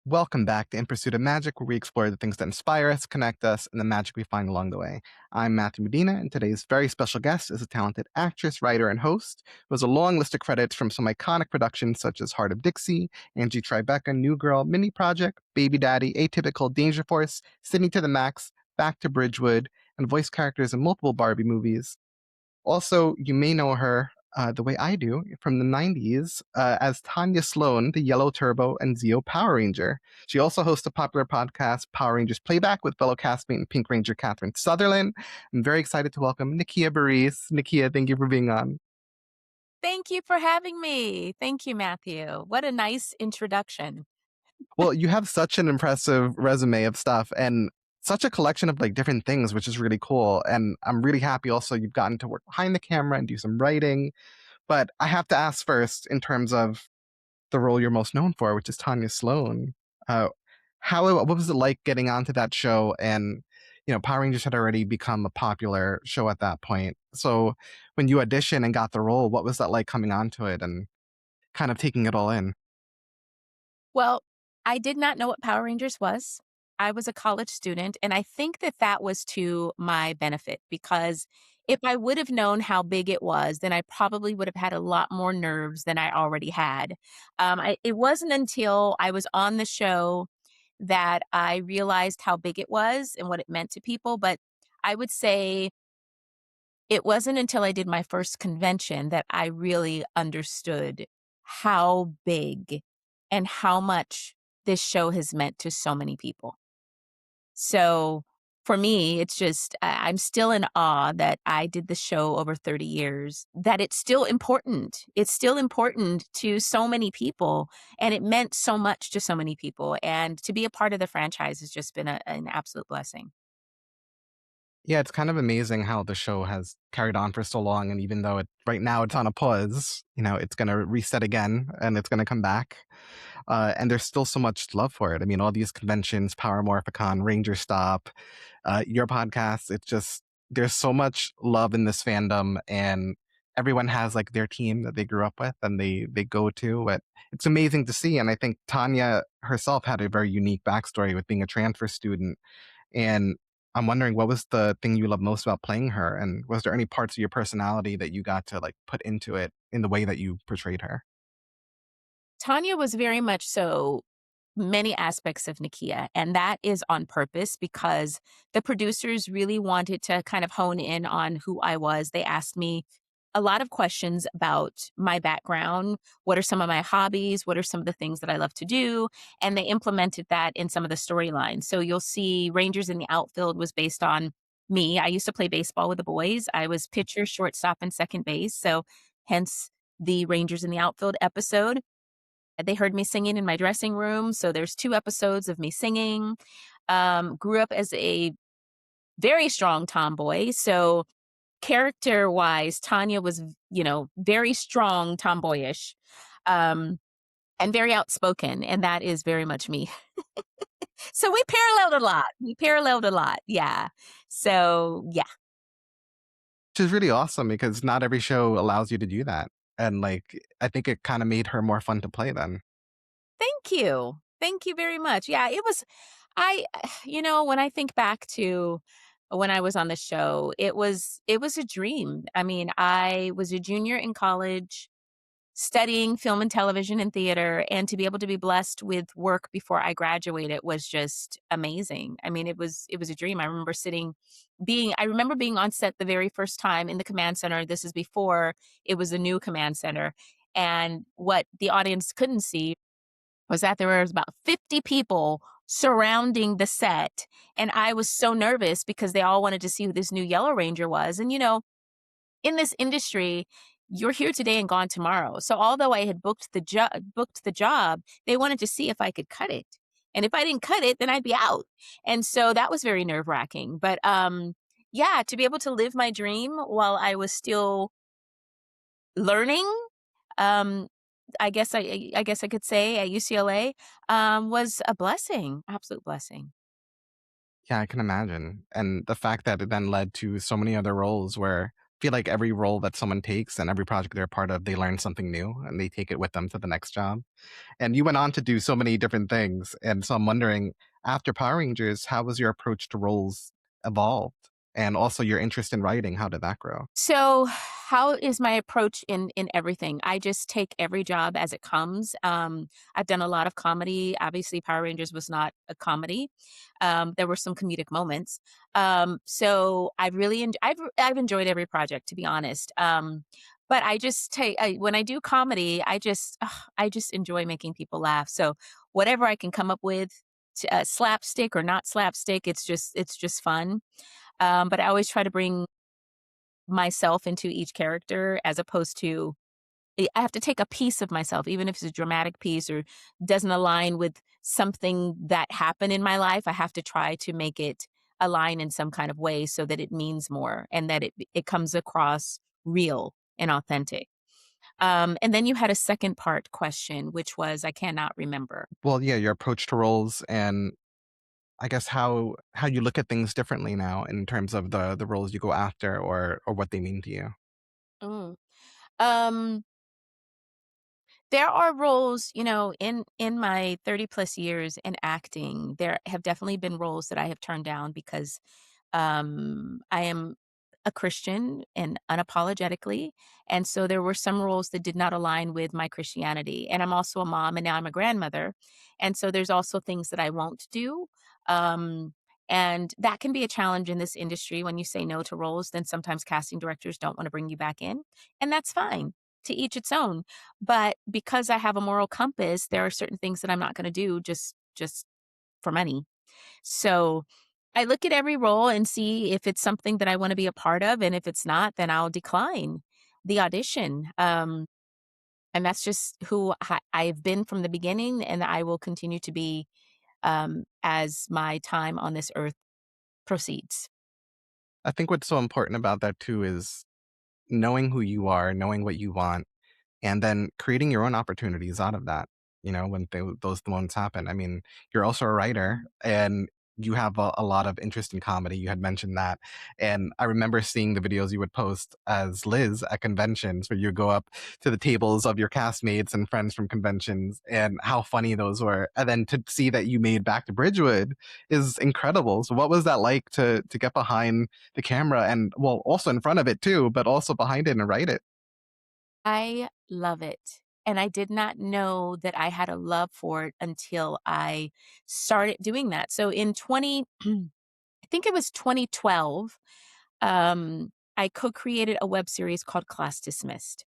Welcome back to In Pursuit of Magic, where we explore the things that inspire us, connect us, and the magic we find along the way. I'm Matthew Medina, and today's very special guest is a talented actress, writer, and host who has a long list of credits from some iconic productions such as Heart of Dixie, Angie Tribeca, New Girl, Mindy Project, Baby Daddy, Atypical, Danger Force, Sydney to the Max, Back to Bridgewood, and voice characters in multiple Barbie movies. Also, you may know her the way I do from the 90s as Tanya Sloan, the Yellow Turbo and Zeo Power Ranger. She also hosts a popular podcast, Power Rangers Playback, with fellow castmate and Pink Ranger Catherine Sutherland. I'm very excited to welcome Nakia Burrise. Nakia, thank you for being on. Thank you for having me. Thank you, Matthew. What a nice introduction. Well, you have such an impressive resume of stuff and such a collection of like different things, which is really cool. And I'm really happy also you've gotten to work behind the camera and do some writing. But I have to ask first, in terms of the role you're most known for, which is Tanya Sloan. Uh, what was it like getting onto that show? And Power Rangers had already become a popular show at that point. So when you auditioned and got the role, what was that like coming onto it and kind of taking it all in? Well, I did not know what Power Rangers was. I was a college student, and I think that that was to my benefit because if I would have known how big it was, then I probably would have had a lot more nerves than I already had. It wasn't until I was on the show that I realized how big it was and what it meant to people. But I would say it wasn't until I did my first convention that I really understood how big and how much this show has meant to so many people. So for me, it's just, I'm still in awe that I did the show over 30 years, that it's still important. It's still important to so many people, and it meant so much to so many people. And to be a part of the franchise has just been an absolute blessing. Yeah, it's kind of amazing how the show has carried on for so long. And even though right now it's on a pause, it's going to reset again and it's going to come back. And there's still so much love for it. I mean, all these conventions, Power Morphicon, Ranger Stop, your podcast, it's just, there's so much love in this fandom, and everyone has like their team that they grew up with and they go to. But it's amazing to see. And I think Tanya herself had a very unique backstory with being a transfer student. And I'm wondering, what was the thing you love most about playing her? And was there any parts of your personality that you got to like put into it in the way that you portrayed her? Tanya was very much so many aspects of Nakia, and that is on purpose because the producers really wanted to kind of hone in on who I was. They asked me a lot of questions about my background. What are some of my hobbies? What are some of the things that I love to do? And they implemented that in some of the storylines. So you'll see Rangers in the Outfield was based on me. I used to play baseball with the boys. I was pitcher, shortstop, and second base. So hence the Rangers in the Outfield episode. They heard me singing in my dressing room, so there's 2 episodes of me singing. Grew up as a very strong tomboy, so character-wise, Tanya was, very strong tomboyish, um, and very outspoken, and that is very much me. So we paralleled a lot. Yeah. So, yeah. Which is really awesome because not every show allows you to do that. And like, I think it kind of made her more fun to play then. Thank you. Thank you very much. Yeah, it was I when I think back to when I was on the show, it was a dream. I mean, I was a junior in college studying film and television and theater, and to be able to be blessed with work before I graduated was just amazing. I mean, it was a dream. I remember being on set the very first time in the command center. This is before it was a new command center. And what the audience couldn't see was that there was about 50 people surrounding the set. And I was so nervous because they all wanted to see who this new Yellow Ranger was. And, in this industry, you're here today and gone tomorrow. So although I had booked the job, they wanted to see if I could cut it. And if I didn't cut it, then I'd be out. And so that was very nerve-wracking. But yeah, to be able to live my dream while I was still learning, um, I guess I could say at UCLA, was a blessing, absolute blessing. Yeah, I can imagine. And the fact that it then led to so many other roles where feel like every role that someone takes and every project they're a part of, they learn something new and they take it with them to the next job. And you went on to do so many different things. And so I'm wondering, after Power Rangers, how was your approach to roles evolved? And also your interest in writing, how did that grow? So, how is my approach in everything? I just take every job as it comes. I've done a lot of comedy. Obviously, Power Rangers was not a comedy. There were some comedic moments. So I've really I've enjoyed every project, to be honest. But I just when I do comedy, I just enjoy making people laugh. So whatever I can come up with, slapstick or not slapstick, it's just fun. But I always try to bring myself into each character as opposed to I have to take a piece of myself, even if it's a dramatic piece or doesn't align with something that happened in my life. I have to try to make it align in some kind of way so that it means more and that it comes across real and authentic. And then you had a second part question, which was I cannot remember. Well, yeah, your approach to roles and I guess how you look at things differently now in terms of the roles you go after or what they mean to you. Mm. Um, There are roles, in my 30 plus years in acting, there have definitely been roles that I have turned down because I am a Christian and unapologetically. And so there were some roles that did not align with my Christianity. And I'm also a mom and now I'm a grandmother. And so there's also things that I won't do. Um, and that can be a challenge in this industry when you say no to roles, then sometimes casting directors don't want to bring you back in. And that's fine, to each its own. But because I have a moral compass, there are certain things that I'm not going to do just for money. So I look at every role and see if it's something that I want to be a part of, and if it's not, then I'll decline the audition. And that's just who I've been from the beginning, and I will continue to be as my time on this earth proceeds. I think what's so important about that too is knowing who you are, knowing what you want, and then creating your own opportunities out of that, when those moments happen. I mean, you're also a writer and you have a lot of interest in comedy. You had mentioned that. And I remember seeing the videos you would post as Liz at conventions where you go up to the tables of your castmates and friends from conventions and how funny those were. And then to see that you made Back to Bridgewood is incredible. So what was that like to get behind the camera and well, also in front of it too, but also behind it and write it? I love it. And I did not know that I had a love for it until I started doing that. So in 20 I think it was 2012, I co-created a web series called Class Dismissed.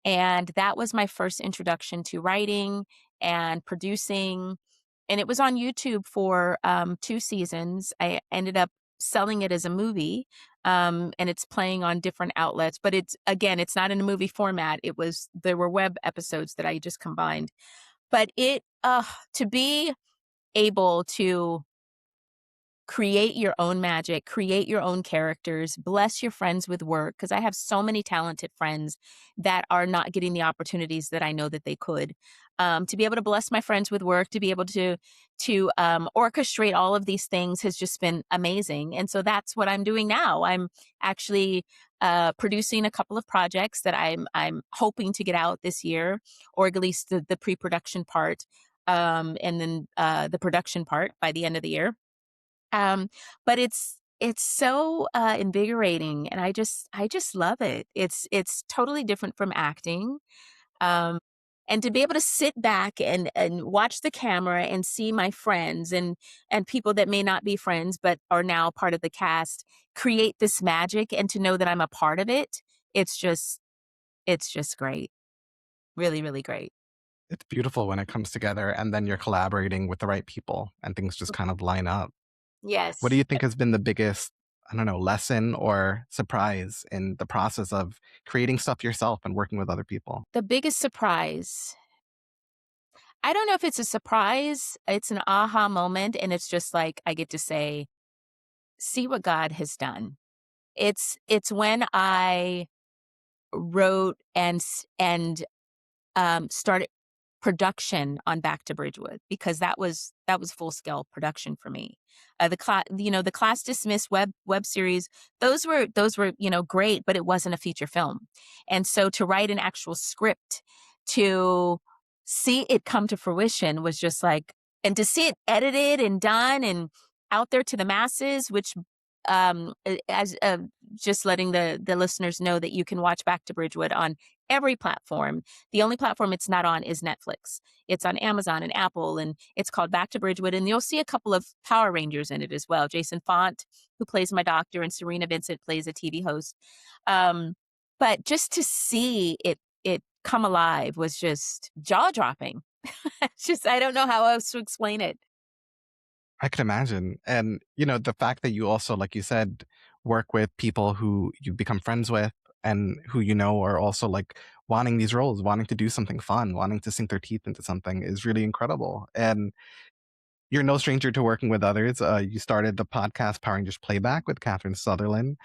And that was my first introduction to writing and producing. And it was on YouTube for 2 seasons. I ended up selling it as a movie, and it's playing on different outlets. But it's not in a movie format. There were web episodes that I just combined. But to be able to create your own magic, create your own characters, bless your friends with work. Because I have so many talented friends that are not getting the opportunities that I know that they could. To be able to bless my friends with work, to be able to orchestrate all of these things has just been amazing. And so that's what I'm doing now. I'm actually producing a couple of projects that I'm hoping to get out this year, or at least the pre-production part, and then the production part by the end of the year. um, but it's so, invigorating, and I just love it. It's totally different from acting, um, and to be able to sit back and watch the camera and see my friends and people that may not be friends but are now part of the cast create this magic, and to know that I'm a part of it, it's just it's just great. Really, really great. It's beautiful when it comes together and then you're collaborating with the right people and things just kind of line up. What do Yes. you think has been the biggest, I don't know, lesson or surprise in the process of creating stuff yourself and working with other people? The biggest surprise, I don't know if it's a surprise, it's an aha moment, and it's just like I get to say, "See what God has done." It's when I wrote and started. production on Back to Bridgewood because that was full scale production for me. The Class Dismissed web series, those were great, but it wasn't a feature film, and so to write an actual script, to see it come to fruition was just like, and to see it edited and done and out there to the masses, which as just letting the listeners know that you can watch Back to Bridgewood on every platform. The only platform it's not on is Netflix. It's on Amazon and Apple, and it's called Back to Bridgewood. And you'll see a couple of Power Rangers in it as well. Jason Font, who plays my doctor, and Serena Vincent plays a TV host. Um, but just to see it come alive was just jaw dropping. It's just, I don't know how else to explain it. I can imagine. And, the fact that you also, like you said, work with people who you become friends with and who are also like wanting these roles, wanting to do something fun, wanting to sink their teeth into something is really incredible. And you're no stranger to working with others. You started the podcast Power Rangers Playback with Catherine Sutherland,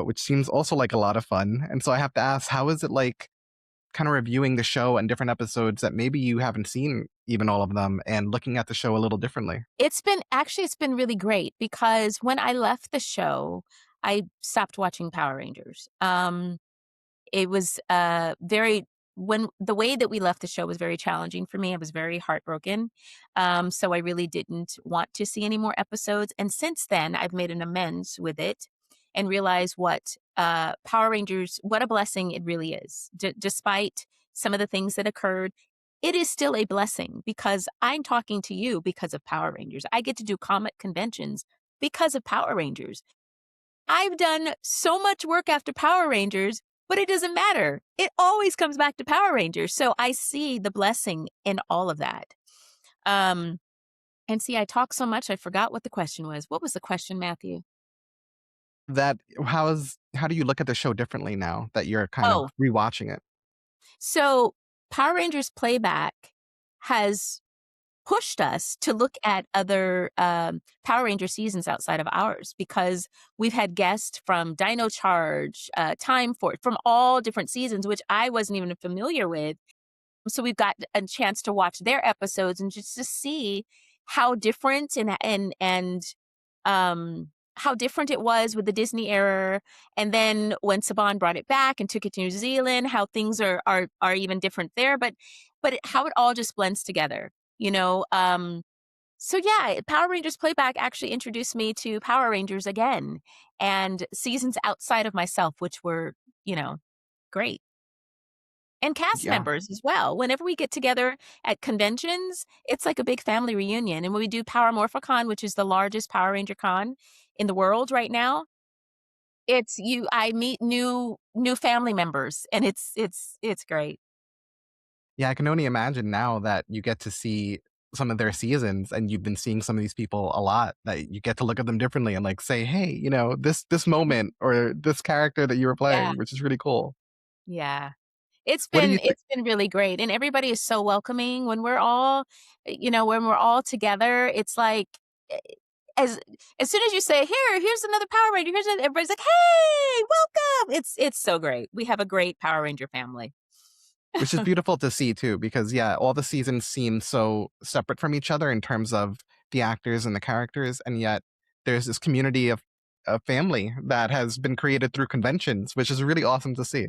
which seems also like a lot of fun. And so I have to ask, how is it like kind of reviewing the show and different episodes that maybe you haven't seen even all of them and looking at the show a little differently? It's been really great because when I left the show, I stopped watching Power Rangers. It was very when the way that we left the show was very challenging for me. I was very heartbroken. So I really didn't want to see any more episodes. And since then, I've made an amends with it and realized what Power Rangers, what a blessing it really is. Despite some of the things that occurred, it is still a blessing because I'm talking to you because of Power Rangers. I get to do comic conventions because of Power Rangers. I've done so much work after Power Rangers, but it doesn't matter. It always comes back to Power Rangers. So I see the blessing in all of that. Um, and see, I talk so much, I forgot what the question was. What was the question, Matthew? That how do you look at the show differently now that you're kind of Oh, rewatching it? so Power Rangers Playback has pushed us to look at other Power Ranger seasons outside of ours because we've had guests from Dino Charge, Time Force, from all different seasons, which I wasn't even familiar with. So we've got a chance to watch their episodes and just to see how different and how different it was with the Disney era. And then when Saban brought it back and took it to New Zealand, how things are even different there. But how it all just blends together, you know. So yeah, Power Rangers Playback actually introduced me to Power Rangers again and seasons outside of myself, which were, great. And cast Yeah. members as well. Whenever we get together at conventions, it's like a big family reunion. And when we do Power Morphicon, which is the largest Power Ranger con in the world right now, I meet new family members and it's great. Yeah, I can only imagine now that you get to see some of their seasons and you've been seeing some of these people a lot, that you get to look at them differently and like say, "Hey, this moment or this character that you were Yeah. playing," which is really cool. Yeah. It's What do you been think? it's been really great, and everybody is so welcoming when we're all when we're all together, it's like, eh, as as soon as you say, "Here's another Power Ranger, here's another," everybody's like, "Hey, welcome." It's so great. We have a great Power Ranger family. Which is beautiful to see too, because yeah, all the seasons seem so separate from each other in terms of the actors and the characters, and yet there's this community of family that has been created through conventions, which is really awesome to see.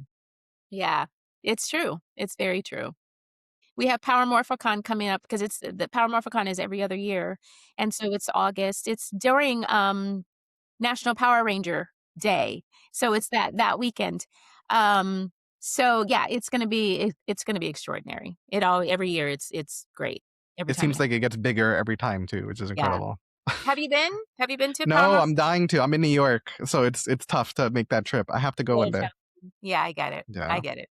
Yeah, it's true. It's very true. We have Power Morphicon coming up because it's the Power Morphicon is every other year, and so it's August. It's during, National Power Ranger Day, so it's that weekend. Um, so yeah, it's gonna be extraordinary. It all every year, it's great every It time seems it like it gets bigger every time too, which is yeah. incredible. Have you been? Have you been to Power No, Morph I'm dying to. I'm in New York, so it's tough to make that trip. I have to go one really day. challenging? Yeah, I get it. I Yeah. get it.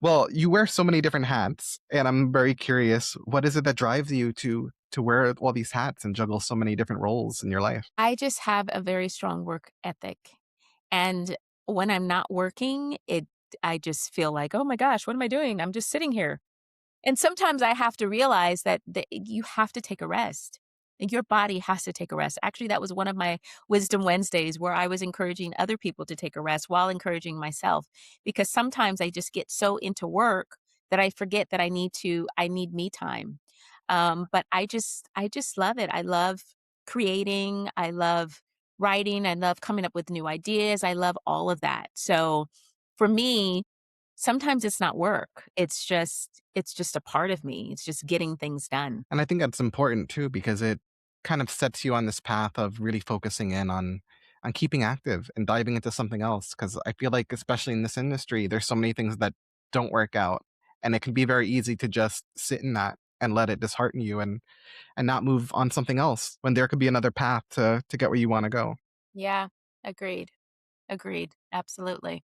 Well, you wear so many different hats, and I'm very curious, what is it that drives you to wear all these hats and juggle so many different roles in your life? I just have a very strong work ethic, and when I'm not working, I just feel like, "Oh my gosh, what am I doing? I'm just sitting here." And sometimes I have to realize that you have to take a rest. Like, your body has to take a rest. Actually, that was one of my Wisdom Wednesdays where I was encouraging other people to take a rest while encouraging myself, because sometimes I just get so into work that I forget that I need me time. But I just love it. I love creating. I love writing. I love coming up with new ideas. I love all of that. So for me, sometimes it's not work. It's just a part of me. It's just getting things done. And I think that's important too because it kind of sets you on this path of really focusing in on keeping active and diving into something else. Because I feel like, especially in this industry, there's so many things that don't work out, and it can be very easy to just sit in that and let it dishearten you and not move on something else when there could be another path to get where you want to go. Yeah, agreed. Agreed. Absolutely.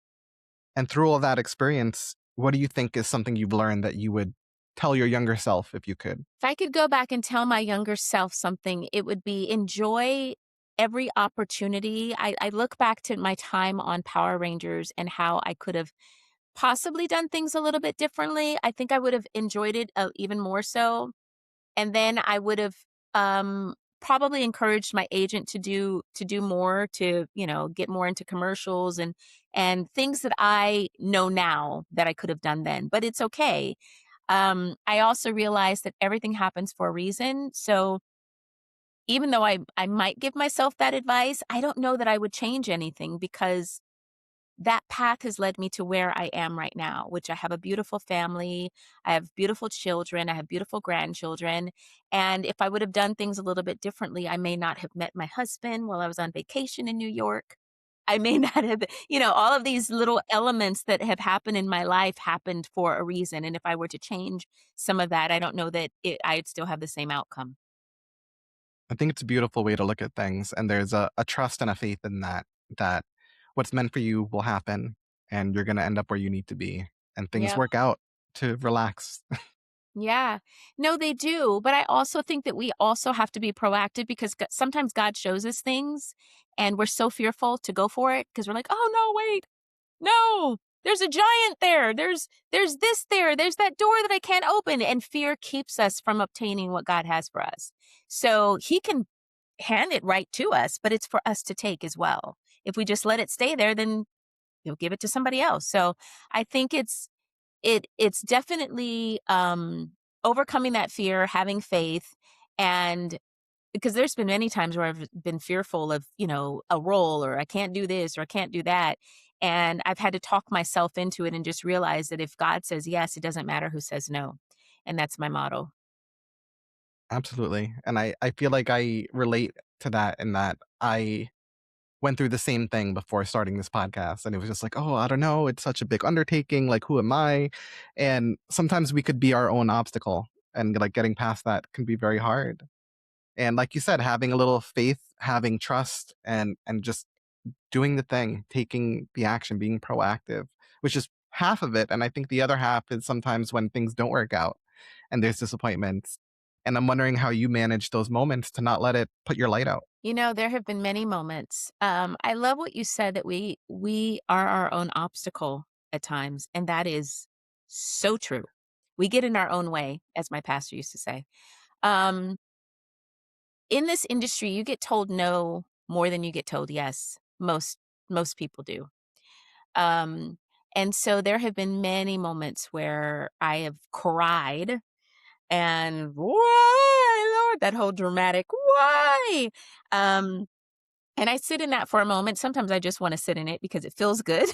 And through all that experience, what do you think is something you've learned that you would tell your younger self if you could? If I could go back and tell my younger self something, it would be enjoy every opportunity. I look back to my time on Power Rangers and how I could have possibly done things a little bit differently. I think I would have enjoyed it even more so. And then I would have probably encouraged my agent to do more to, you know, get more into commercials and things that I know now that I could have done then. But it's okay. I also realized that everything happens for a reason. So even though I might give myself that advice, I don't know that I would change anything because that path has led me to where I am right now, which I have a beautiful family. I have beautiful children. I have beautiful grandchildren. And if I would have done things a little bit differently, I may not have met my husband while I was on vacation in New York. I may not have, you know, all of these little elements that have happened in my life happened for a reason. And if I were to change some of that, I don't know that I'd still have the same outcome. I think it's a beautiful way to look at things, and there's a trust and a faith in that, that what's meant for you will happen, and you're gonna end up where you need to be, and things Yeah. work out to relax. Yeah. No, they do, but I also think that we also have to be proactive because sometimes God shows us things and we're so fearful to go for it because we're like, "Oh no, wait. No. There's a giant there. There's this there. There's that door that I can't open." And fear keeps us from obtaining what God has for us. So he can hand it right to us, but it's for us to take as well. If we just let it stay there, then he'll give it to somebody else. So I think it's definitely, overcoming that fear, having faith, and because there's been many times where I've been fearful of, you know, a role or I can't do this or I can't do that, and I've had to talk myself into it and just realize that if God says yes, it doesn't matter who says no, and that's my motto. Absolutely, and I feel like I relate to that in that I went through the same thing before starting this podcast, and it was just like, "Oh, I don't know, it's such a big undertaking, like, who am I?" And sometimes we could be our own obstacle, and, like, getting past that can be very hard. And like you said, having a little faith, having trust, and just doing the thing, taking the action, being proactive, which is half of it. And I think the other half is sometimes when things don't work out and there's disappointments. And I'm wondering how you manage those moments to not let it put your light out. You know, there have been many moments. I love what you said that we are our own obstacle at times, and that is so true. We get in our own way, as my pastor used to say. Um, in this industry, you get told no more than you get told yes. Most people do. Um, and so there have been many moments where I have cried and why, Lord, that whole dramatic why. Um, and I sit in that for a moment. Sometimes I just want to sit in it because it feels good.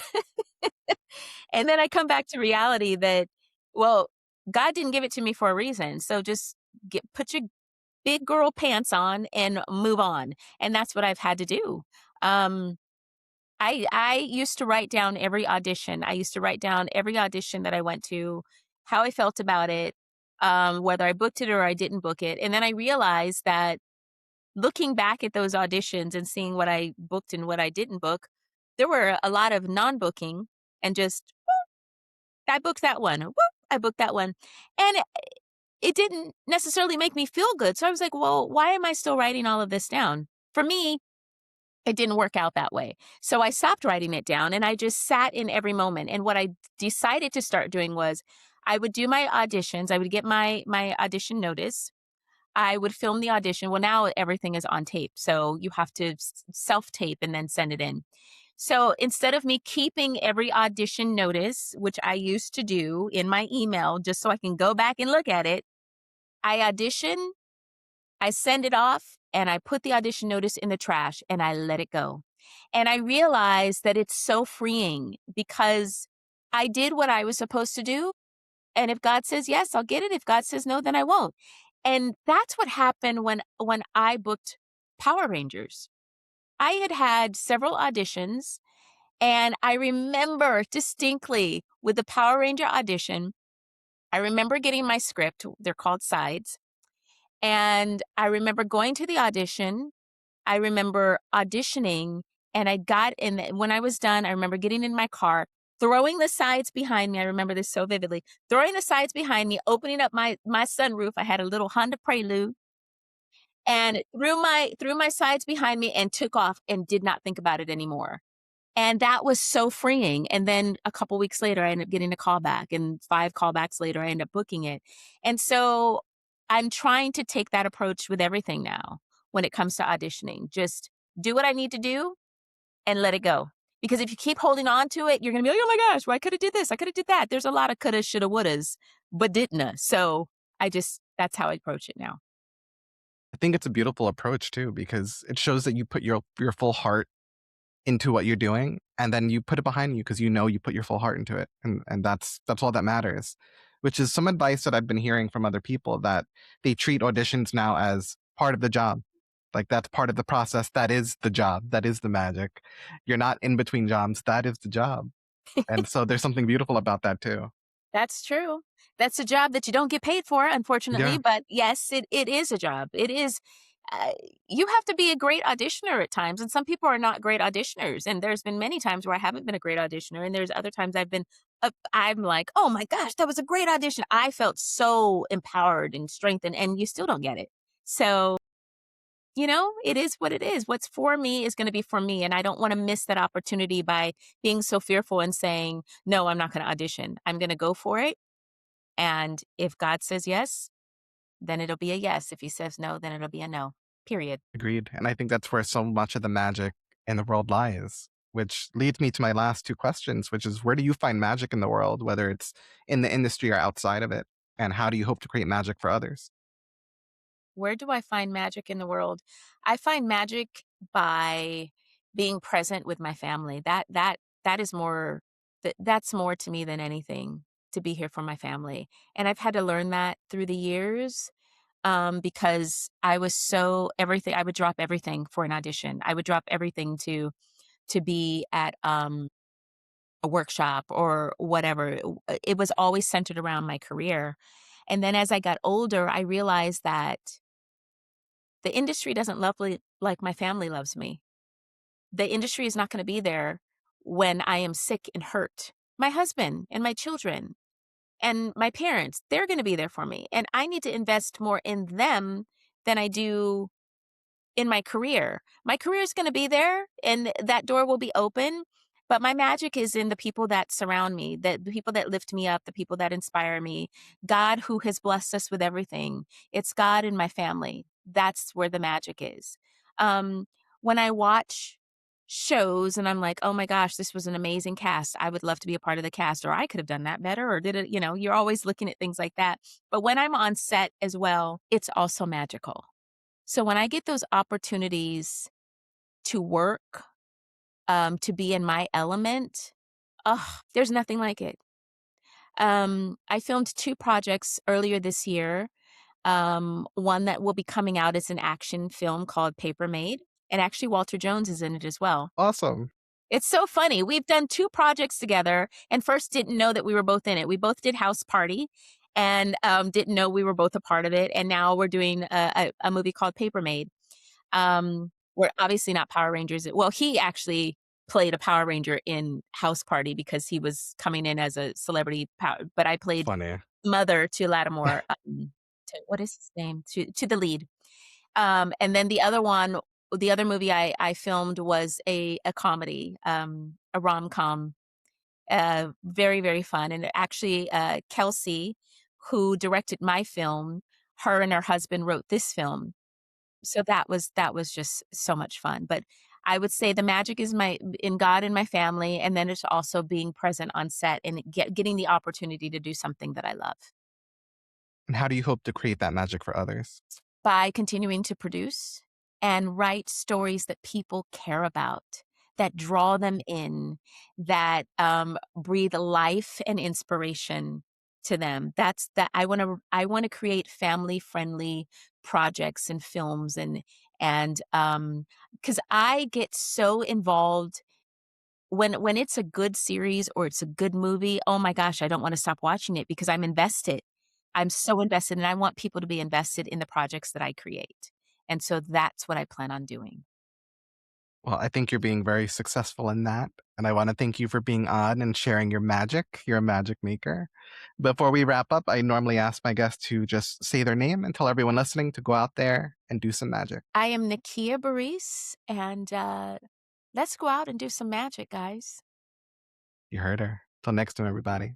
And then I come back to reality that, well, God didn't give it to me for a reason. So just put your big girl pants on and move on. And that's what I've had to do. Um, I used to write down every audition. I used to write down every audition that I went to, how I felt about it, whether I booked it or I didn't book it. And then I realized that looking back at those auditions and seeing what I booked and what I didn't book, there were a lot of non-booking and just I booked that one. Whoop, I booked that one. And it didn't necessarily make me feel good. So I was like, well, why am I still writing all of this down? For me, it didn't work out that way. So I stopped writing it down and I just sat in every moment. And what I decided to start doing was I would do my auditions. I would get my audition notice. I would film the audition. Well, now everything is on tape. So you have to self tape and then send it in. So instead of me keeping every audition notice, which I used to do in my email just so I can go back and look at it, I audition, I send it off, and I put the audition notice in the trash and I let it go. And I realized that it's so freeing because I did what I was supposed to do. And if God says yes, I'll get it. If God says no, then I won't. And that's what happened when I booked Power Rangers. I had had several auditions, and I remember distinctly with the Power Ranger audition, I remember getting my script. They're called sides. And I remember going to the audition. I remember auditioning, and I got in. When I was done, I remember getting in my car, throwing the sides behind me. I remember this so vividly. Throwing the sides behind me, opening up my sunroof. I had a little Honda Prelude, and threw my sides behind me and took off and did not think about it anymore. And that was so freeing. And then a couple weeks later, I ended up getting a call back, and 5 callbacks later, I ended up booking it. And so I'm trying to take that approach with everything now when it comes to auditioning. Just do what I need to do and let it go. Because if you keep holding on to it, you're going to be like, oh my gosh, well, I could have did this. I could have did that. There's a lot of coulda, shoulda, wouldas, but didn't. So that's how I approach it now. I think it's a beautiful approach too, because it shows that you put your full heart into what you're doing, and then you put it behind you because you know you put your full heart into it, and that's all that matters. Which is some advice that I've been hearing from other people, that they treat auditions now as part of the job. Like, that's part of the process. That is the job. That is the magic. You're not in between jobs. That is the job. And so there's something beautiful about that too. That's true. That's a job that you don't get paid for, unfortunately, Yeah, but yes, it is a job. It is uh, you have to be a great auditioner at times, and some people are not great auditioners, and there's been many times where I haven't been a great auditioner, and there's other times I'm like, "Oh my gosh, that was a great audition." I felt so empowered and strengthened, and you still don't get it. So, it is what it is. What's for me is gonna be for me, and I don't wanna miss that opportunity by being so fearful and saying, "No, I'm not gonna audition. I'm gonna go for it." And if God says yes, then it'll be a yes. If he says no, then it'll be a no. Period. agreed. And I think that's where so much of the magic in the world lies. Which leads me to my last two questions, which is, where do you find magic in the world, whether it's in the industry or outside of it? And how do you hope to create magic for others? Where do I find magic in the world? I find magic by being present with my family. That is more that's more to me than anything, to be here for my family. And I've had to learn that through the years, because I was so everything I would drop everything for an audition. I would drop everything to be at a workshop or whatever. It was always centered around my career. And then as I got older, I realized that the industry doesn't love me like my family loves me. The industry is not going to be there when I am sick and hurt. My husband and my children and my parents, they're going to be there for me. And I need to invest more in them than I do in my career. My career is going to be there and that door will be open, but my magic is in the people that surround me, the people that lift me up, the people that inspire me. God who has blessed us with everything. It's God and my family. That's where the magic is. Um when I watch shows and I'm like, "Oh my gosh, this was an amazing cast. I would love to be a part of the cast," or "I could have done that better," or "did it," you're always looking at things like that. But when I'm on set as well, it's also magical. So when I get those opportunities to work, to be in my element, oh, there's nothing like it. I filmed 2 projects earlier this year. One that will be coming out is an action film called Paper Made, and actually Walter Jones is in it as well. Awesome. It's so funny. We've done 2 projects together and first didn't know that we were both in it. We both did House Party and, didn't know we were both a part of it, and now we're doing a movie called Paper Made. We're obviously not Power Rangers. Well, he actually played a Power Ranger in House Party because he was coming in as a celebrity but I played Funny. mother to Lattimore, to what is his name? To the lead. And then the other movie I filmed was a comedy, a rom-com, very, very fun. And actually, Kelsey, who directed my film, her and her husband wrote this film. So that was just so much fun. But I would say the magic is my in God and my family, and then it's also being present on set and getting the opportunity to do something that I love. And how do you hope to create that magic for others? By continuing to produce and write stories that people care about, that draw them in, that, breathe life and inspiration to them. That's that I wanna create family-friendly projects and films because I get so involved when it's a good series or it's a good movie, oh my gosh, I don't wanna stop watching it because I'm invested. I'm so invested, and I want people to be invested in the projects that I create, and so that's what I plan on doing. Well, I think you're being very successful in that, and I wanna thank you for being on and sharing your magic. You're a magic maker. Before we wrap up, I normally ask my guests to just say their name and tell everyone listening to go out there and do some magic. I am Nakia Burrise, and, let's go out and do some magic, guys. You heard her. Till next time, everybody.